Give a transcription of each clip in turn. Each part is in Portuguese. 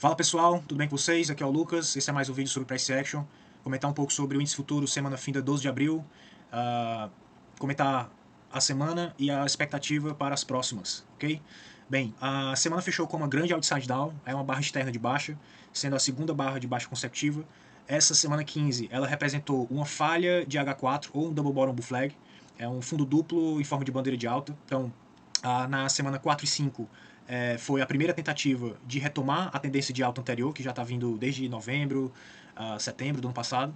Fala pessoal, tudo bem com vocês? Aqui é o Lucas, esse é mais um vídeo sobre Price Action. Comentar um pouco sobre o índice futuro semana finda 12 de abril, comentar a semana e a expectativa para as próximas, ok? Bem, a semana fechou com uma grande outside down, é uma barra externa de baixa, sendo a segunda barra de baixa consecutiva. Essa semana 15, ela representou uma falha de H4 ou um double bottom bull flag, é um fundo duplo em forma de bandeira de alta. Então, na semana 4 e 5, foi a primeira tentativa de retomar a tendência de alta anterior, que já está vindo desde novembro, setembro do ano passado.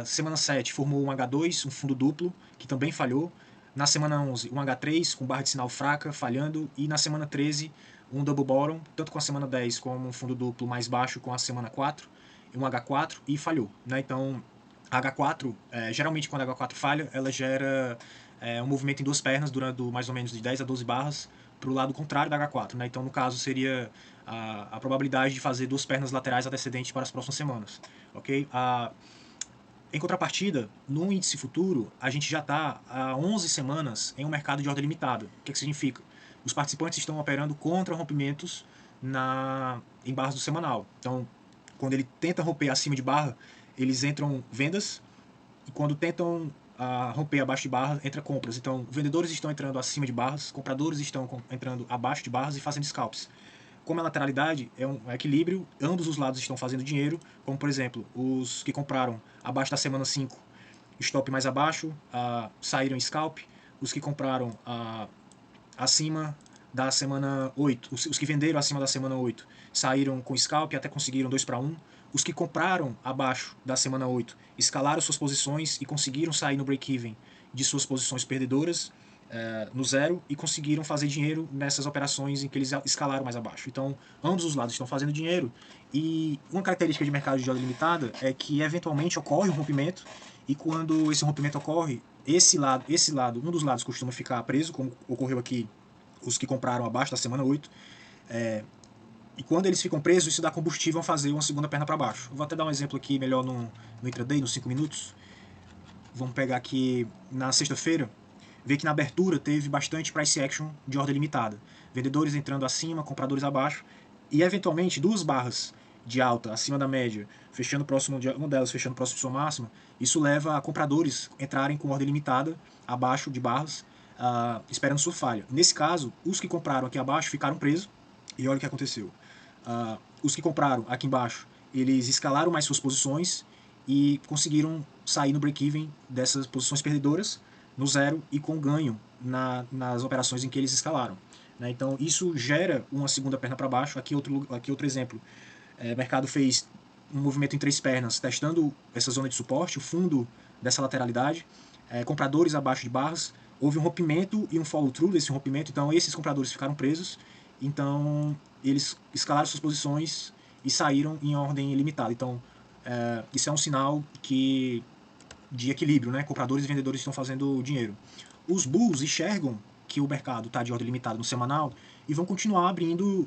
Semana 7 formou um H2, um fundo duplo, que também falhou. Na semana 11, um H3 com barra de sinal fraca, falhando. E na semana 13, um double bottom, tanto com a semana 10 como um fundo duplo mais baixo com a semana 4, um H4 e falhou. Né? Então, a H4, geralmente quando a H4 falha, ela gera um movimento em duas pernas durante mais ou menos de 10 a 12 barras para o lado contrário da H4. Né? Então, no caso, seria a probabilidade de fazer duas pernas laterais antecedentes para as próximas semanas. Ok? Em contrapartida, no índice futuro, a gente já está há 11 semanas em um mercado de ordem limitada. O que significa? Os participantes estão operando contra rompimentos em barras do semanal. Então, quando ele tenta romper acima de barra, eles entram vendas, e quando tentam romper abaixo de barra, entra compras. Então, vendedores estão entrando acima de barras, compradores estão entrando abaixo de barras e fazendo scalps. Como a lateralidade é um equilíbrio, ambos os lados estão fazendo dinheiro, como por exemplo, os que compraram abaixo da semana 5, stop mais abaixo, saíram scalp, os que compraram acima da semana 8, os que venderam acima da semana 8 saíram com scalp e até conseguiram 2 para 1. Os que compraram abaixo da semana 8 escalaram suas posições e conseguiram sair no break-even de suas posições perdedoras no zero e conseguiram fazer dinheiro nessas operações em que eles escalaram mais abaixo. Então, ambos os lados estão fazendo dinheiro, e uma característica de mercado de ordem limitada é que eventualmente ocorre um rompimento, e quando esse rompimento ocorre, esse lado, um dos lados costuma ficar preso, como ocorreu aqui, os que compraram abaixo da semana 8, e quando eles ficam presos, isso dá combustível a fazer uma segunda perna para baixo. Eu vou até dar um exemplo aqui melhor no intraday, nos 5 minutos. Vamos pegar aqui na sexta-feira, ver que na abertura teve bastante price action de ordem limitada. Vendedores entrando acima, compradores abaixo, e eventualmente duas barras de alta acima da média, fechando próximo de uma delas fechando próximo de sua máxima. Isso leva a compradores entrarem com ordem limitada abaixo de barras, esperando sua falha. Nesse caso, os que compraram aqui abaixo ficaram presos, e olha o que aconteceu. Os que compraram aqui embaixo, eles escalaram mais suas posições e conseguiram sair no break-even dessas posições perdedoras no zero e com ganho nas operações em que eles escalaram. Né? Então isso gera uma segunda perna para baixo. Aqui outro exemplo. O mercado fez um movimento em três pernas, testando essa zona de suporte, o fundo dessa lateralidade, compradores abaixo de barras, houve um rompimento e um follow-through desse rompimento, então esses compradores ficaram presos, então eles escalaram suas posições e saíram em ordem limitada. Então isso é um sinal de equilíbrio, né? Compradores e vendedores estão fazendo dinheiro. Os bulls enxergam que o mercado está de ordem limitada no semanal e vão continuar abrindo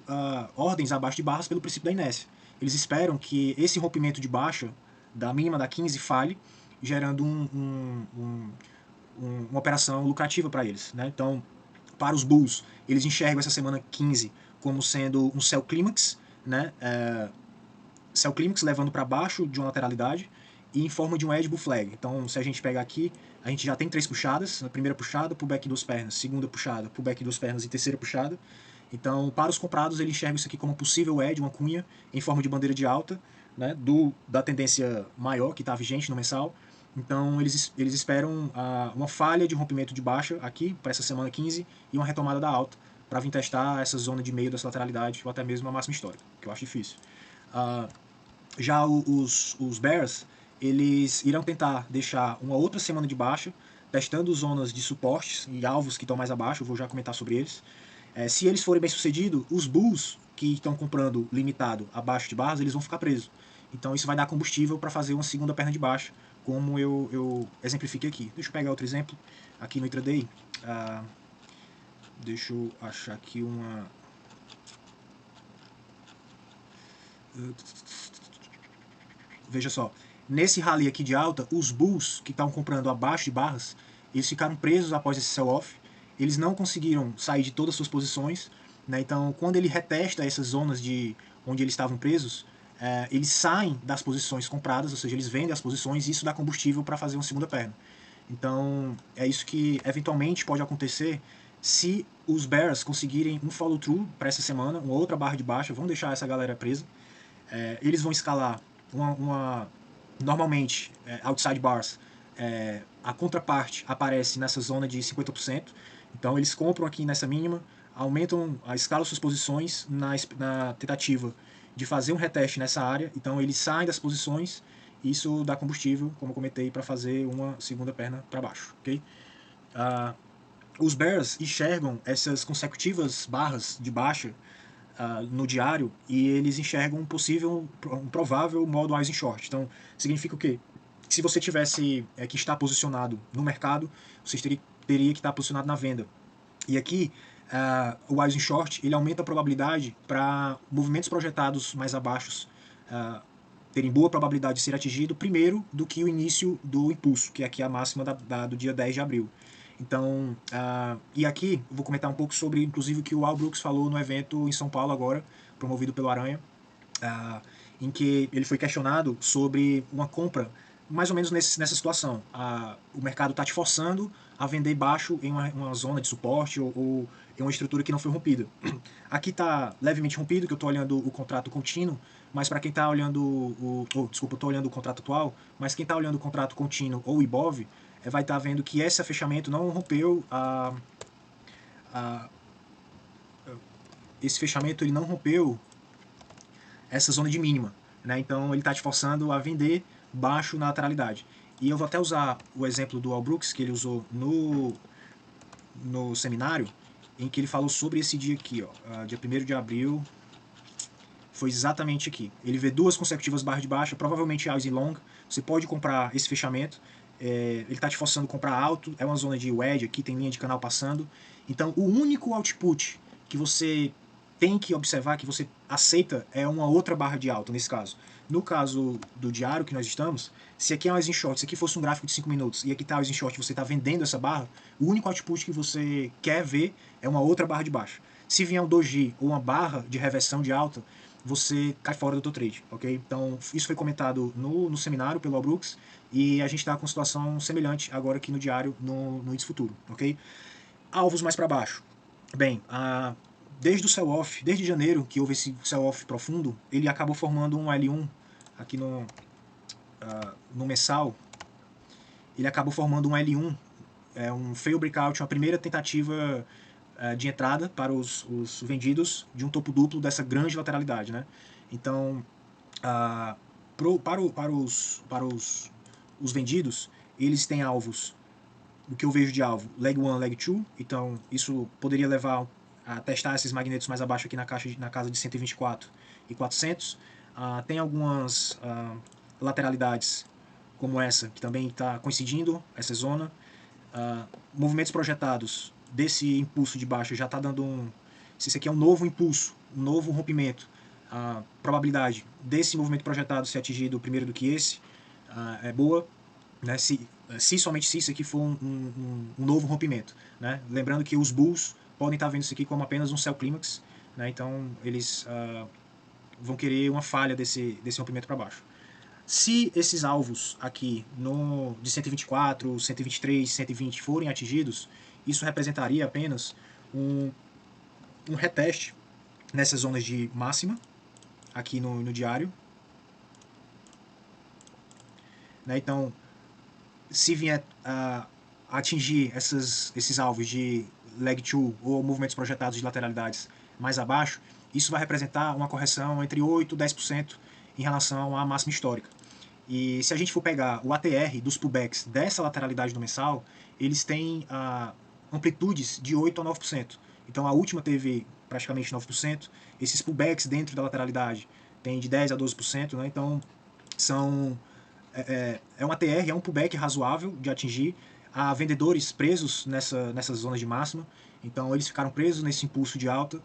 ordens abaixo de barras pelo princípio da inércia. Eles esperam que esse rompimento de baixa da mínima da 15 falhe, gerando uma operação lucrativa para eles. Né? Então, para os bulls, eles enxergam essa semana 15 como sendo um sell clímax, né? Sell clímax levando para baixo de uma lateralidade e em forma de um edge bull flag. Então, se a gente pegar aqui, a gente já tem três puxadas. A primeira puxada, pullback em duas pernas. Segunda puxada, pullback em duas pernas. E terceira puxada. Então, para os comprados, ele enxerga isso aqui como um possível edge, uma cunha em forma de bandeira de alta, né, da tendência maior que está vigente no mensal. Então, eles esperam uma falha de rompimento de baixa aqui, para essa semana 15, e uma retomada da alta, para vir testar essa zona de meio dessa lateralidade, ou até mesmo a máxima histórica, que eu acho difícil. Já os Bears, eles irão tentar deixar uma outra semana de baixa, testando zonas de suportes e alvos que estão mais abaixo, eu vou já comentar sobre eles. Se eles forem bem sucedidos, os Bulls que estão comprando limitado abaixo de barras, eles vão ficar presos. Então isso vai dar combustível para fazer uma segunda perna de baixa, como eu exemplifiquei aqui. Deixa eu pegar outro exemplo aqui no intraday. Deixa eu achar aqui uma... Veja só, nesse rally aqui de alta, os bulls que estão comprando abaixo de barras, eles ficaram presos após esse sell-off, eles não conseguiram sair de todas as suas posições, né? Então, quando ele retesta essas zonas onde eles estavam presos, eles saem das posições compradas, ou seja, eles vendem as posições e isso dá combustível para fazer uma segunda perna. Então, é isso que eventualmente pode acontecer se os Bears conseguirem um follow-through para essa semana, uma outra barra de baixa, vão deixar essa galera presa. Eles vão escalar normalmente, outside bars, a contraparte aparece nessa zona de 50%. Então, eles compram aqui nessa mínima, aumentam, escalam suas posições na tentativa de fazer um reteste nessa área. Então, eles saem das posições. Isso dá combustível, como eu comentei, para fazer uma segunda perna para baixo, ok? Os Bears enxergam essas consecutivas barras de baixa no diário e eles enxergam um provável modo eyes in short. Então, significa o quê? Se você tivesse que estar posicionado no mercado, você teria que estar posicionado na venda. E aqui, o eyes in short ele aumenta a probabilidade para movimentos projetados mais abaixo terem boa probabilidade de ser atingido primeiro do que o início do impulso, que é aqui a máxima do dia 10 de abril. Então, e aqui vou comentar um pouco sobre, inclusive, o que o Al Brooks falou no evento em São Paulo agora, promovido pelo Aranha, em que ele foi questionado sobre uma compra mais ou menos nessa situação. O mercado está te forçando a vender baixo em uma zona de suporte ou em uma estrutura que não foi rompida. Aqui está levemente rompido, que eu estou olhando o contrato contínuo, mas para quem está olhando desculpa, eu estou olhando o contrato atual, mas quem está olhando o contrato contínuo ou o IBOV, vai estar vendo que esse fechamento não rompeu esse fechamento ele não rompeu essa zona de mínima, né? Então ele está te forçando a vender baixo na lateralidade. E eu vou até usar o exemplo do Al Brooks, que ele usou no seminário, em que ele falou sobre esse dia aqui, ó, dia 1º de abril, foi exatamente aqui. Ele vê duas consecutivas barras de baixa, provavelmente eyes in long, você pode comprar esse fechamento, ele está te forçando a comprar alto, é uma zona de wedge, aqui tem linha de canal passando, então o único output que você tem que observar, que você aceita, é uma outra barra de alta, nesse caso. No caso do diário que nós estamos, se aqui é um eyes in short, se aqui fosse um gráfico de 5 minutos e aqui está o eyes in short, você está vendendo essa barra, o único output que você quer ver é uma outra barra de baixa. Se vier um doji ou uma barra de reversão de alta, você cai fora do teu trade, ok? Então, isso foi comentado no seminário pelo Al Brooks e a gente está com uma situação semelhante agora aqui no diário, no índice futuro, ok? Alvos mais para baixo. Bem, desde o sell-off, desde janeiro que houve esse sell-off profundo, ele acabou formando um L1 aqui no mensal, ele acabou formando um L1, um fail breakout, uma primeira tentativa de entrada para os vendidos de um topo duplo dessa grande lateralidade, né? Então, para os vendidos, eles têm alvos, o que eu vejo de alvo, leg 1, leg 2, então isso poderia levar a testar esses magnetos mais abaixo aqui na casa de 124 e 400. Tem algumas lateralidades como essa, que também está coincidindo, essa zona. Movimentos projetados desse impulso de baixa já está dando se isso aqui é um novo impulso, um novo rompimento, a probabilidade desse movimento projetado ser atingido primeiro do que esse é boa, né? Somente se isso aqui for um novo rompimento, né? Lembrando que os bulls podem estar vendo isso aqui como apenas um sell clímax, né? Então eles vão querer uma falha desse rompimento para baixo. Se esses alvos aqui de 124, 123, 120 forem atingidos, isso representaria apenas um reteste nessas zonas de máxima, aqui no diário. Né? Então, se vier a atingir esses alvos de leg 2 ou movimentos projetados de lateralidades mais abaixo, isso vai representar uma correção entre 8% e 10% em relação à máxima histórica. E se a gente for pegar o ATR dos pullbacks dessa lateralidade do mensal, eles têm amplitudes de 8% a 9%. Então a última teve praticamente 9%, esses pullbacks dentro da lateralidade tem de 10% a 12%, né? Então é um ATR, é um pullback razoável de atingir. Há vendedores presos nessas zonas de máxima, então eles ficaram presos nesse impulso de alta,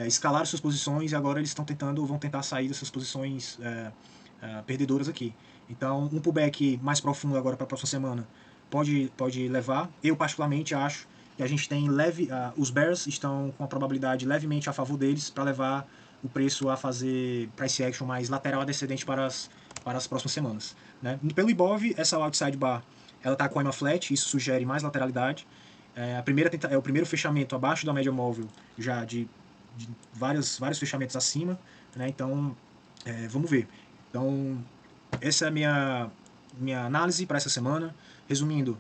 escalaram suas posições e agora eles vão tentar sair dessas posições perdedoras aqui. Então, um pullback mais profundo agora para a próxima semana pode levar. Eu, particularmente, acho que a gente tem os Bears estão com a probabilidade levemente a favor deles para levar o preço a fazer price action mais lateral a descendente para as próximas semanas, né? Pelo Ibov, essa outside bar ela está com a EMA flat, isso sugere mais lateralidade. É o primeiro fechamento abaixo da média móvel já de vários fechamentos acima, né? Então vamos ver. Então essa é a minha análise para essa semana. Resumindo,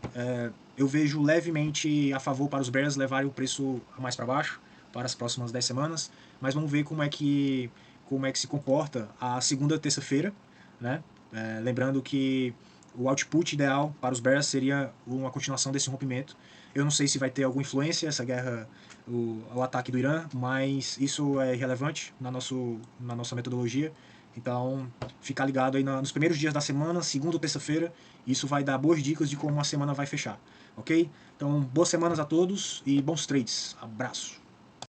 eu vejo levemente a favor para os Bears levarem o preço mais para baixo para as próximas 10 semanas, mas vamos ver como é que se comporta a segunda terça-feira, né? Lembrando que o output ideal para os Bears seria uma continuação desse rompimento. Eu não sei se vai ter alguma influência essa guerra, o ataque do Irã, mas isso é irrelevante na nossa metodologia. Então, ficar ligado aí nos primeiros dias da semana, segunda ou terça-feira, isso vai dar boas dicas de como a semana vai fechar, ok? Então, boas semanas a todos e bons trades. Abraço!